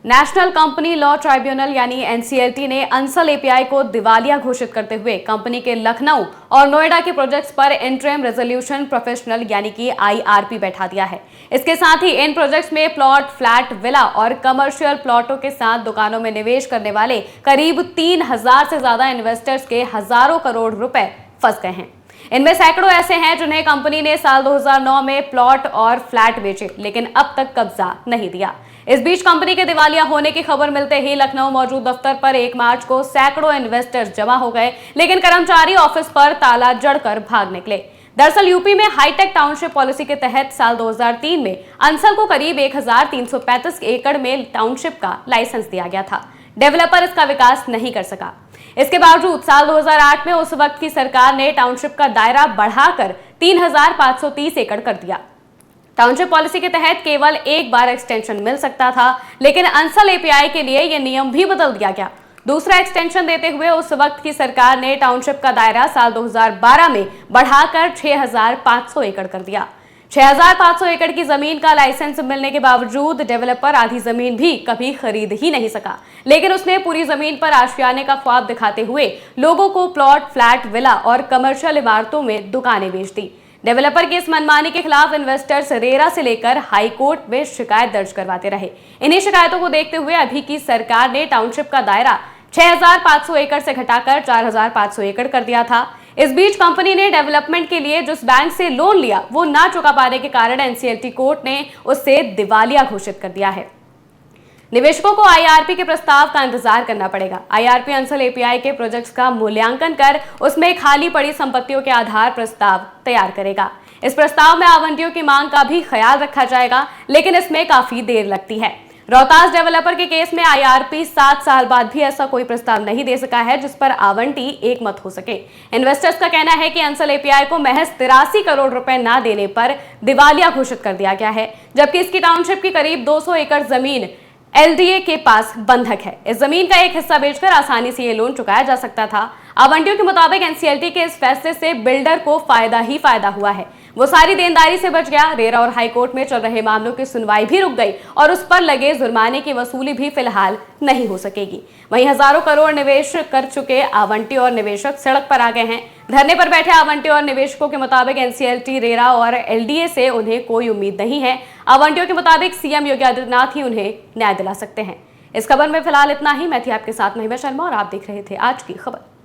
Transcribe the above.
National company law tribunal यानी NCLT ने Ansal API को दिवालिया घोषित करते हुए कंपनी के लखनऊ और नोएडा के प्रोजेक्ट्स पर इंटरिम रेजोल्यूशन प्रोफेशनल यानी कि आईआरपी बैठा दिया है। इसके साथ ही इन प्रोजेक्ट्स में प्लॉट, फ्लैट, विला और कमर्शियल प्लॉटों के साथ दुकानों में निवेश करने वाले करीब 3000 से ज्यादा इन्वेस्टर्स के हजारों करोड़ रुपए फंस गए हैं। इनमें सैकड़ों ऐसे हैं जिन्हें कंपनी ने साल 2009 में प्लॉट और फ्लैट बेचे, लेकिन अब तक कब्जा नहीं दिया। इस बीच कंपनी के दिवालिया होने की खबर मिलते ही लखनऊ मौजूद दफ्तर पर 1 मार्च को सैकड़ों इन्वेस्टर्स जमा हो गए, लेकिन कर्मचारी ऑफिस पर ताला जड़कर भाग निकले। दरअसल यूपी में हाईटेक टाउनशिप पॉलिसी के तहत साल 2003 में अंसल को करीब 1335 एकड़ में टाउनशिप का लाइसेंस दिया गया था। डेवलपर इसका विकास नहीं कर सका। इसके बावजूद साल 2008 में उस वक्त की सरकार ने टाउनशिप का दायरा बढ़ाकर 3530 एकड़ कर दिया। टाउनशिप पॉलिसी के तहत केवल एक बार एक्सटेंशन मिल सकता था, लेकिन अंसल एपीआई के लिए यह नियम भी बदल दिया गया। दूसरा एक्सटेंशन देते हुए उस वक्त की सरकार ने टाउनशिप का दायरा साल 2012 में बढ़ाकर 6500 एकड़ कर दिया। 6500 एकड़ की जमीन का लाइसेंस मिलने के बावजूद डेवलपर आधी जमीन भी कभी खरीद ही नहीं सका, लेकिन उसने पूरी जमीन पर आशियाने का ख्वाब दिखाते हुए लोगों को प्लॉट, फ्लैट, विला और कमर्शियल इमारतों में दुकानें बेच दी। डेवलपर की इस मनमानी के खिलाफ इन्वेस्टर्स रेरा से लेकर हाई कोर्ट में शिकायत दर्ज करवाते रहे। इन्हीं शिकायतों को देखते हुए अभी की सरकार ने टाउनशिप का दायरा 6500 एकड़ से घटाकर 4500 एकड़ कर दिया था। इस बीच कंपनी ने डेवलपमेंट के लिए जिस बैंक से लोन लिया वो ना चुका पाने के कारण एनसीएलटी कोर्ट ने उससे दिवालिया घोषित कर दिया है। निवेशकों को आईआरपी के प्रस्ताव का इंतजार करना पड़ेगा। आईआरपी अंसल एपीआई के प्रोजेक्ट्स का मूल्यांकन कर उसमें खाली पड़ी संपत्तियों के आधार प्रस्ताव तैयार करेगा। इस प्रस्ताव में आवंटियों की मांग का भी ख्याल रखा जाएगा, लेकिन इसमें काफी देर लगती है। रोहतास डेवलपर के केस में आईआरपी 7 साल बाद भी ऐसा कोई प्रस्ताव नहीं दे सका है जिस पर आवंटी एक मत हो सके। इन्वेस्टर्स का कहना है कि अंसल एपीआई को महज 83 करोड़ रुपए ना देने पर दिवालिया घोषित कर दिया गया है, जबकि इसकी टाउनशिप की करीब 200 एकड़ जमीन एलडीए के पास बंधक है। इस जमीन का एक हिस्सा बेचकर आसानी से ये लोन चुकाया जा सकता था। आवंटियों के मुताबिक एनसीएलटी के इस फैसले से बिल्डर को फायदा ही फायदा हुआ है। वो सारी देनदारी से बच गया। रेरा और हाईकोर्ट में चल रहे मामलों की सुनवाई भी रुक गई और उस पर लगे जुर्माने की वसूली भी फिलहाल नहीं हो सकेगी। वहीं हजारों करोड़ निवेश कर चुके आवंटी और निवेशक सड़क पर आ गए हैं। धरने पर बैठे आवंटी और निवेशकों के मुताबिक एनसीएलटी, रेरा और एलडीए से उन्हें कोई उम्मीद नहीं है। आवंटियों के मुताबिक सीएम योगी आदित्यनाथ ही उन्हें न्याय दिला सकते हैं। इस खबर में फिलहाल इतना ही। मैं थी आपके साथ महिमा शर्मा और आप देख रहे थे आज की खबर।